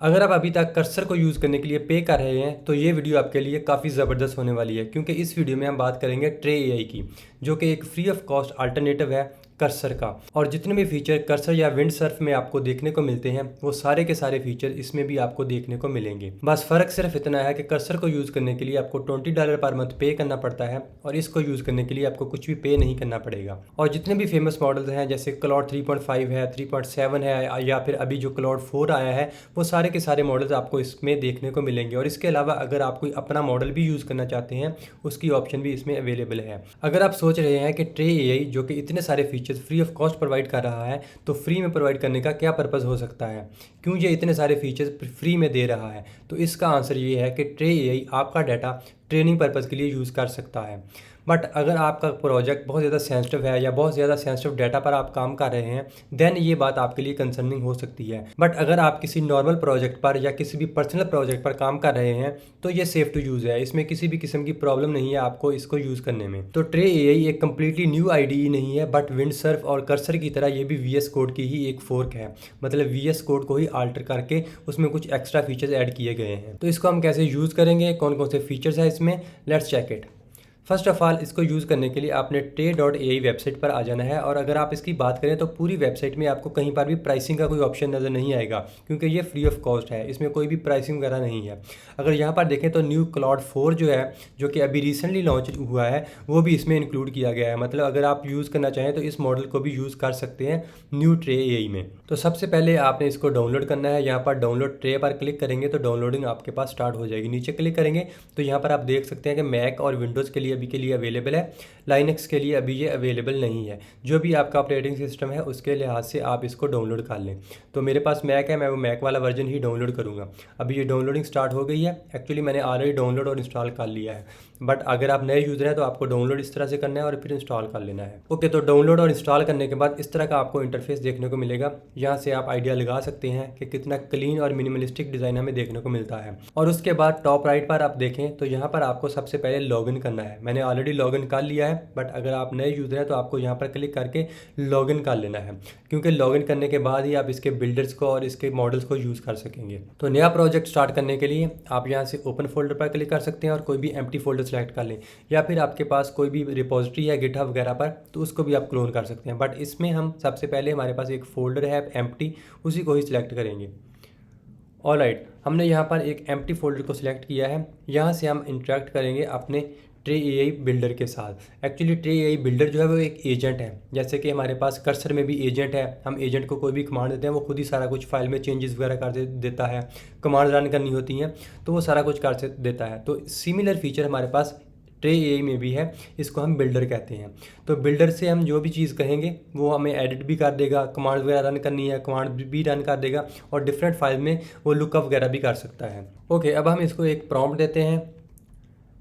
अगर आप अभी तक कर्सर को यूज़ करने के लिए पे कर रहे हैं तो ये वीडियो आपके लिए काफ़ी ज़बरदस्त होने वाली है, क्योंकि इस वीडियो में हम बात करेंगे ट्रे एआई की, जो कि एक फ्री ऑफ कॉस्ट अल्टरनेटिव है कर्सर का। और जितने भी फीचर कर्सर या विंड सर्फ में आपको देखने को मिलते हैं वो सारे के सारे फीचर इसमें भी आपको देखने को मिलेंगे। बस फ़र्क सिर्फ इतना है कि कर्सर को यूज़ करने के लिए आपको $20 पर मंथ पे करना पड़ता है और इसको यूज़ करने के लिए आपको कुछ भी पे नहीं करना पड़ेगा। और जितने भी फेमस मॉडल्स हैं जैसे क्लाउड 3.5 है, 3.7 है, या फिर अभी जो क्लाउड 4 आया है, वो सारे के सारे मॉडल्स आपको इसमें देखने को मिलेंगे। और इसके अलावा अगर आप कोई अपना मॉडल भी यूज़ करना चाहते हैं उसकी ऑप्शन भी इसमें अवेलेबल है। अगर आप सोच रहे हैं कि ट्रे एआई जो कि इतने सारे features free of cost provide कर रहा है, तो फ्री में प्रोवाइड करने का क्या पर्पज़ हो सकता है, क्यों ये इतने सारे फीचर्स फ्री में दे रहा है, तो इसका आंसर ये है कि ट्रे एआई आपका डाटा ट्रेनिंग पर्पज़ के लिए यूज़ कर सकता है। बट अगर आपका प्रोजेक्ट बहुत ज़्यादा सेंसिटिव है या बहुत ज़्यादा सेंसिटिव डाटा पर आप काम कर रहे हैं, देन ये बात आपके लिए कंसर्निंग हो सकती है। बट अगर आप किसी नॉर्मल प्रोजेक्ट पर या किसी भी पर्सनल प्रोजेक्ट पर काम कर रहे हैं तो ये सेफ़ टू यूज़ है, इसमें किसी भी किस्म की प्रॉब्लम नहीं है आपको इसको यूज़ करने में। तो ट्रे एआई एक कम्प्लीटली न्यू आईडीई नहीं है, बट विंडसर्फ और कर्सर की तरह ये भी वीएस कोड की ही एक फोर्क है। मतलब वीएस कोड को ही आल्टर करके उसमें कुछ एक्स्ट्रा फीचर्स ऐड किए गए हैं। तो इसको हम कैसे यूज़ करेंगे, कौन कौन से फीचर्स हैं इसमें, let's check it. First of all इसको यूज़ करने के लिए आपने ट्रे.ai वेबसाइट पर आ जाना है। और अगर आप इसकी बात करें तो पूरी वेबसाइट में आपको कहीं पर भी प्राइसिंग का कोई ऑप्शन नज़र नहीं आएगा, क्योंकि ये फ्री ऑफ कॉस्ट है, इसमें कोई भी प्राइसिंग वगैरह नहीं है। अगर यहाँ पर देखें तो न्यू क्लाउड 4 जो है, जो कि अभी रिसेंटली लॉन्च हुआ है, वो भी इसमें इंक्लूड किया गया है। मतलब अगर आप यूज़ करना चाहें तो इस मॉडल को भी यूज़ कर सकते हैं न्यू ट्रे एआई में। तो सबसे पहले आपने इसको डाउनलोड करना है। यहाँ पर डाउनलोड ट्रे पर क्लिक करेंगे तो डाउनलोडिंग आपके पास स्टार्ट हो जाएगी। नीचे क्लिक करेंगे तो यहाँ पर आप देख सकते हैं कि मैक और विंडोज़ के लिए अभी के लिए अवेलेबल है, लाइनक्स के लिए अभी ये अवेलेबल नहीं है। जो भी आपका ऑपरेटिंग सिस्टम है उसके लिहाज से आप इसको डाउनलोड कर लें। तो मेरे पास मैक है, मैं वो मैक वाला वर्जन ही डाउनलोड करूँगा। अभी ये डाउनलोडिंग स्टार्ट हो गई है। एक्चुअली मैंने ऑलरेडी डाउनलोड और इंस्टॉल कर लिया है, बट अगर आप नए यूज़र हैं तो आपको डाउनलोड इस तरह से करना है और फिर इंस्टॉल कर लेना है। ओके, तो डाउनलोड और इंस्टॉल करने के बाद इस तरह का आपको इंटरफेस देखने को मिलेगा। यहाँ से आप आइडिया लगा सकते हैं कि कितना क्लीन और मिनिमलिस्टिक डिज़ाइन हमें देखने को मिलता है। और उसके बाद टॉप राइट पर आप देखें तो यहाँ पर आपको सबसे पहले लॉगिन करना है। मैंने ऑलरेडी लॉगिन कर लिया है, बट अगर आप नए यूज़र हैं तो आपको यहाँ पर क्लिक करके लॉगिन कर लेना है, क्योंकि लॉगिन करने के बाद ही आप इसके बिल्डर्स को और इसके मॉडल्स को यूज़ कर सकेंगे। तो नया प्रोजेक्ट स्टार्ट करने के लिए आप यहाँ से ओपन फोल्डर पर क्लिक कर सकते हैं और कोई भी एम्प्टी फोल्डर सेलेक्ट कर लें, या फिर आपके पास कोई भी रिपोजिटरी है गिटहब वगैरह पर तो उसको भी आप क्लोन कर सकते हैं। बट इसमें हम सबसे पहले हमारे पास एक फ़ोल्डर है एम्प्टी, उसी को ही सिलेक्ट करेंगे। ऑलराइट, हमने यहाँ पर एक एम्प्टी फोल्डर को सिलेक्ट किया है। यहाँ से हम इंटरेक्ट करेंगे अपने ट्रे एआई बिल्डर के साथ। एक्चुअली ट्रे एआई बिल्डर जो है वो एक एजेंट है, जैसे कि हमारे पास कर्सर में भी एजेंट है। हम एजेंट को कोई भी कमांड देते हैं वो खुद ही सारा कुछ फाइल में चेंजेस वगैरह कर देता है। कमांड रन करनी होती हैं तो वो सारा कुछ कर देता है। तो सिमिलर फीचर हमारे पास ट्रे एआई में भी है, इसको हम बिल्डर कहते हैं। तो बिल्डर से हम जो भी चीज़ कहेंगे वो हमें एडिट भी कर देगा, कमांड वगैरह रन करनी है कमांड भी रन कर देगा, और डिफरेंट फाइल में वो लुकअप वगैरह भी कर सकता है। ओके, अब हम इसको एक प्रॉम्प्ट देते हैं।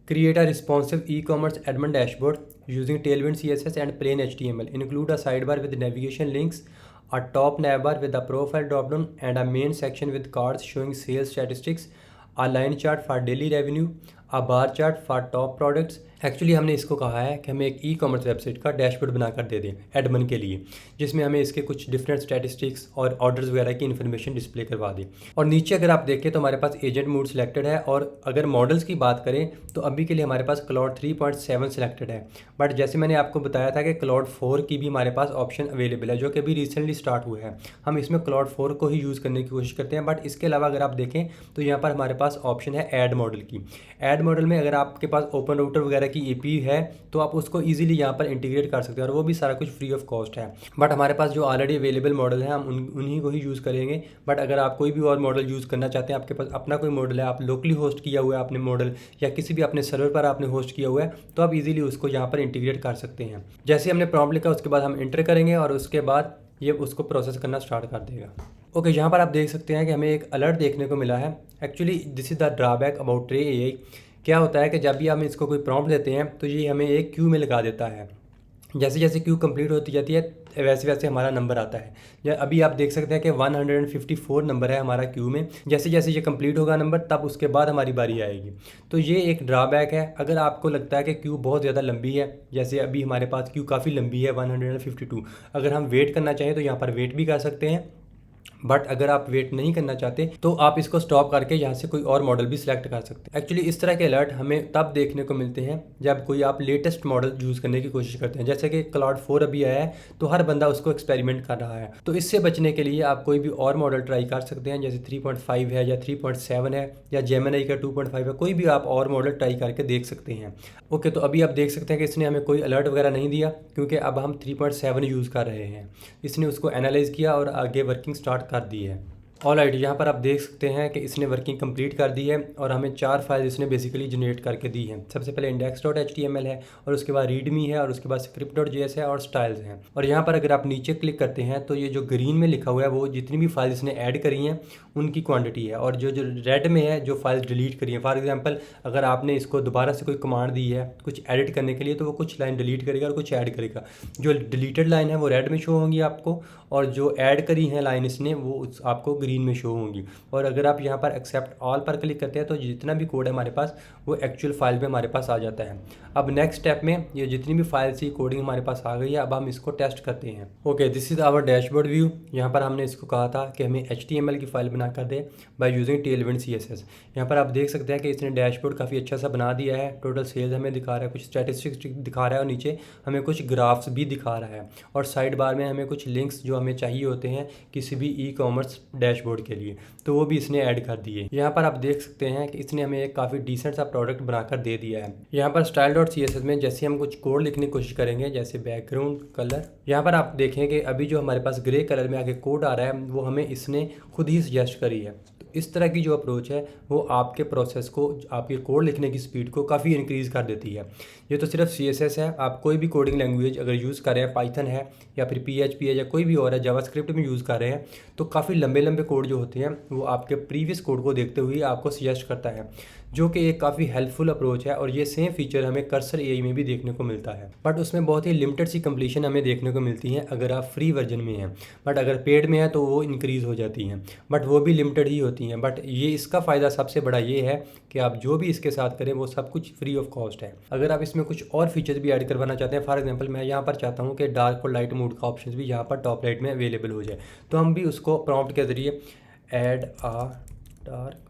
Create a responsive e commerce admin dashboard using Tailwind CSS and plain HTML, include a side bar with navigation links, a top navbar with a profile dropdown and a main section with cards showing sales statistics, a line chart for daily revenue, a bar chart for top products। Actually हमने इसको कहा है कि हमें एक e commerce website का dashboard बनाकर दे दें एडमिन के लिए, जिसमें हमें इसके कुछ डिफरेंट स्टैटिस्टिक्स और ऑर्डर्स वगैरह की इन्फॉर्मेशन डिस्प्ले करवा दें। और नीचे अगर आप देखें तो हमारे पास एजेंट मोड सिलेक्टेड है। और अगर मॉडल्स की बात करें तो अभी के लिए हमारे पास क्लाउड 3.7 सिलेक्टेड है। बट जैसे मैंने आपको बताया था कि क्लाउड 4 की भी हमारे पास ऑप्शन अवेलेबल है, जो कि अभी रिसेंटली स्टार्ट हुआ है। हम इसमें क्लाउड 4 को ही यूज़ करने की कोशिश करते हैं। बट इसके अलावा अगर आप देखें तो यहाँ पर हमारे पास ऑप्शन है ऐड मॉडल की। ऐड मॉडल में अगर आपके पास ओपन राउटर वगैरह की API है तो आप उसको इजीली यहाँ पर इंटीग्रेट कर सकते हैं, और वो भी सारा कुछ फ्री ऑफ कॉस्ट है। बट हमारे पास जो ऑलरेडी अवेलेबल मॉडल है हम उन्हीं को ही यूज़ करेंगे। बट अगर आप कोई भी और मॉडल यूज़ करना चाहते हैं, आपके पास अपना कोई मॉडल है, आप लोकली होस्ट किया हुआ है आपने मॉडल, या किसी भी अपने सर्वर पर आपने होस्ट किया हुआ है, तो आप इजीली उसको यहाँ पर इंटीग्रेट कर सकते हैं। जैसे हमने प्रॉम्प्ट लिखा उसके बाद हम इंटर करेंगे और उसके बाद ये उसको प्रोसेस करना स्टार्ट कर देगा। ओके, यहाँ पर आप देख सकते हैं कि हमें एक अलर्ट देखने को मिला है। Actually this is the drawback about tray AI. क्या होता है कि जब भी हम इसको कोई प्रॉम्प्ट देते हैं तो ये हमें एक क्यू में लगा देता है। जैसे जैसे क्यू कंप्लीट होती जाती है वैसे वैसे हमारा नंबर आता है। या अभी आप देख सकते हैं कि 154 नंबर है हमारा क्यू में। जैसे जैसे ये कंप्लीट होगा नंबर तब उसके बाद हमारी बारी आएगी। तो ये एक ड्रॉबैक है। अगर आपको लगता है कि क्यू बहुत ज़्यादा लंबी है, जैसे अभी हमारे पास क्यू काफ़ी लंबी है 152, अगर हम वेट करना चाहें तो यहाँ पर वेट भी कर सकते हैं। बट अगर आप वेट नहीं करना चाहते तो आप इसको स्टॉप करके यहाँ से कोई और मॉडल भी सिलेक्ट कर सकते हैं। एक्चुअली इस तरह के अलर्ट हमें तब देखने को मिलते हैं जब कोई आप लेटेस्ट मॉडल यूज़ करने की कोशिश करते हैं। जैसे कि क्लाउड 4 अभी आया है तो हर बंदा उसको एक्सपेरिमेंट कर रहा है, तो इससे बचने के लिए आप कोई भी और मॉडल ट्राई कर सकते हैं, जैसे 3.5 है या 3.7 है या जेमिनी का 2.5 है, कोई भी आप और मॉडल ट्राई करके देख सकते हैं। ओके, तो अभी आप देख सकते हैं कि इसने हमें कोई अलर्ट वगैरह नहीं दिया क्योंकि अब हम 3.7 यूज़ कर रहे हैं। इसने उसको एनालाइज किया और आगे वर्किंग स्टार्ट कर दी है। ऑलराइट, यहाँ पर आप देख सकते हैं कि इसने वर्किंग कंप्लीट कर दी है और हमें 4 फाइल इसने बेसिकली जनरेट करके दी हैं। सबसे पहले index.html है और उसके बाद रीडमी है और उसके बाद script.js है और स्टाइल्स हैं। और यहाँ पर अगर आप नीचे क्लिक करते हैं तो ये जो ग्रीन में लिखा हुआ है वो जितनी भी फाइल इसने ऐड करी हैं उनकी क्वांटिटी है, और जो जो रेड में है जो फाइल्स डिलीट करी हैं। फॉर एग्जांपल अगर आपने इसको दोबारा से कोई कमांड दी है कुछ एडिट करने के लिए तो वो कुछ लाइन डिलीट करेगा और कुछ ऐड करेगा। जो डिलीटेड लाइन है वो रेड में शो होंगी आपको, और जो ऐड करी है लाइन इसने वो आपको ग्रीन में शो होंगी। और अगर आप यहाँ पर एक्सेप्ट ऑल पर क्लिक करते हैं तो जितना भी कोड है हमारे पास वो एक्चुअल फाइल में हमारे पास आ जाता है। अब नेक्स्ट स्टेप में ये जितनी भी फाइल्स की कोडिंग हमारे पास आ गई है, अब हम इसको टेस्ट करते हैं। Okay, this is our dashboard view. यहाँ पर हमने इसको कहा था कि हमें HTML की फाइल बना कर दे बाय यूजिंग टेलविंड CSS। यहाँ पर आप देख सकते हैं कि इसने डैशबोर्ड काफ़ी अच्छा सा बना दिया है। टोटल सेल्स हमें दिखा रहा है, कुछ स्टैटिस्टिक्स दिखा रहा है और नीचे हमें कुछ ग्राफ्स भी दिखा रहा है, और साइड बार में हमें कुछ लिंक्स जो हमें चाहिए होते हैं किसी भी ई-कॉमर्स डैशबोर्ड के लिए तो वो भी इसने ऐड कर दिए। यहाँ पर आप देख सकते हैं कि इसने हमें एक काफ़ी डिसेंट सा प्रोडक्ट बनाकर दे दिया है। यहाँ पर style.css में जैसे हम कुछ कोड लिखने की कोशिश करेंगे, जैसे बैकग्राउंड कलर, यहाँ पर आप देखें कि अभी जो हमारे पास ग्रे कलर में आगे कोड आ रहा है वो हमें इसने खुद ही सजेस्ट करी है। इस तरह की जो अप्रोच है वो आपके प्रोसेस को, आपके कोड लिखने की स्पीड को काफ़ी इंक्रीज़ कर देती है। ये तो सिर्फ CSS है, आप कोई भी कोडिंग लैंग्वेज अगर यूज़ कर रहे हैं, पाइथन है या फिर PHP है या कोई भी और है, जावास्क्रिप्ट में यूज़ कर रहे हैं, तो काफ़ी लंबे लंबे कोड जो होते हैं वो आपके प्रीवियस कोड को देखते हुए आपको सजेस्ट करता है, जो कि एक काफ़ी हेल्पफुल अप्रोच है। और ये सेम फीचर हमें कर्सर AI में भी देखने को मिलता है, बट उसमें बहुत ही लिमिटेड सी कंप्लीशन हमें देखने को मिलती है अगर आप फ्री वर्जन में हैं, बट अगर पेड में है तो वो इंक्रीज़ हो जाती हैं, बट वो भी लिमिटेड ही होती हैं। बट ये इसका फ़ायदा सबसे बड़ा ये है कि आप जो भी इसके साथ करें वो सब कुछ फ्री ऑफ कॉस्ट है। अगर आप इसमें कुछ और फीचर्स भी ऐड करवाना चाहते हैं, फॉर एग्जांपल मैं यहाँ पर चाहता हूँ कि डार्क और लाइट मोड का ऑप्शन भी यहाँ पर टॉप राइट में अवेलेबल हो जाए, तो हम भी उसको प्रॉम्प्ट के ज़रिए ऐड आ डार्क।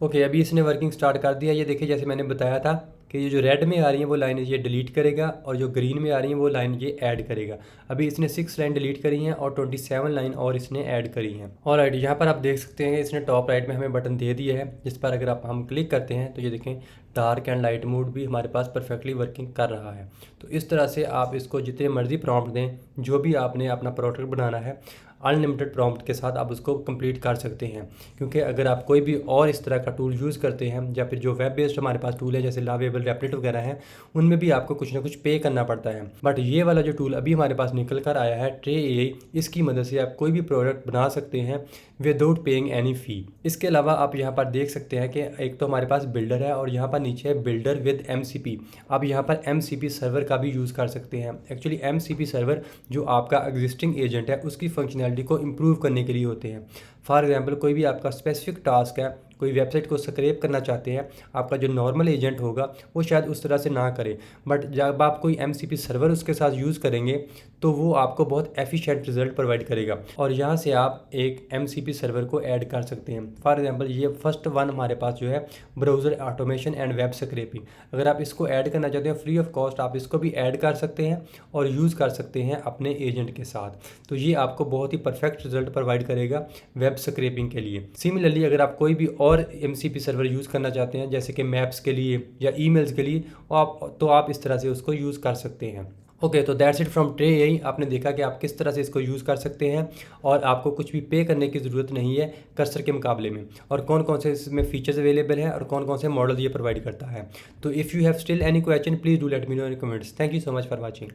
ओके, अभी इसने वर्किंग स्टार्ट कर दिया। ये देखिए जैसे मैंने बताया था कि ये जो रेड में आ रही है वो लाइन ये डिलीट करेगा और जो ग्रीन में आ रही है वो लाइन ये ऐड करेगा। अभी इसने 6 लाइन डिलीट करी हैं और 27 लाइन और इसने ऐड करी हैं। ऑलराइट, यहाँ पर आप देख सकते हैं इसने टॉप राइट में हमें बटन दे दिया है, जिस पर अगर हम क्लिक करते हैं तो ये देखें डार्क एंड लाइट मोड भी हमारे पास परफेक्टली वर्किंग कर रहा है। तो इस तरह से आप इसको जितने मर्जी प्रॉम्प्ट दें, जो भी आपने अपना प्रोडक्ट बनाना है अनलिमिटेड प्रॉम्प्ट के साथ आप उसको कंप्लीट कर सकते हैं। क्योंकि अगर आप कोई भी और इस तरह का टूल यूज़ करते हैं या फिर जो वेब बेस्ड हमारे पास टूल है जैसे लावेबल, रेपलेट वगैरह हैं, उनमें भी आपको कुछ ना कुछ पे करना पड़ता है। बट ये वाला जो टूल अभी हमारे पास निकल कर आया है ट्रे AI, इसकी मदद से आप कोई भी प्रोडक्ट बना सकते हैं विदाउट पेइंग एनी फ़ी। इसके अलावा आप यहाँ पर देख सकते हैं कि एक तो हमारे पास बिल्डर है और यहाँ पर नीचे है बिल्डर विद MCP। आप यहाँ पर MCP सर्वर का भी यूज़ कर सकते हैं। एक्चुअली MCP सर्वर जो आपका एग्जिस्टिंग एजेंट है उसकी फंक्शनैलिटी को इम्प्रूव करने के लिए होते हैं। फॉर एग्जांपल कोई भी आपका स्पेसिफिक टास्क है, कोई वेबसाइट को स्क्रैप करना चाहते हैं, आपका जो नॉर्मल एजेंट होगा वो शायद उस तरह से ना करे, बट जब आप कोई MCP सर्वर उसके साथ यूज़ करेंगे तो वो आपको बहुत एफिशिएंट रिजल्ट प्रोवाइड करेगा। और यहाँ से आप एक MCP सर्वर को ऐड कर सकते हैं। फॉर एग्जांपल ये फर्स्ट वन हमारे पास जो है browser automation and web scrapping, अगर आप इसको ऐड करना चाहते हैं फ्री ऑफ कॉस्ट आप इसको भी ऐड कर सकते हैं और यूज़ कर सकते हैं अपने एजेंट के साथ। तो ये आपको बहुत ही परफेक्ट रिजल्ट प्रोवाइड करेगा वेब स्क्रैपिंग के लिए। सिमिलरली अगर आप कोई भी और MCP सर्वर यूज़ करना चाहते हैं जैसे कि मैप्स के लिए या ईमेल्स के लिए, तो आप इस तरह से उसको यूज़ कर सकते हैं। ओके, तो that's it from tray AI। आपने देखा कि आप किस तरह से इसको यूज़ कर सकते हैं और आपको कुछ भी पे करने की ज़रूरत नहीं है कर्सर के मुकाबले में, और कौन कौन से इसमें फीचर्स अवेलेबल हैं और कौन कौन से मॉडल ये प्रोवाइड करता है। तो if you have still any question please do let me know in comments. Thank you so much for watching.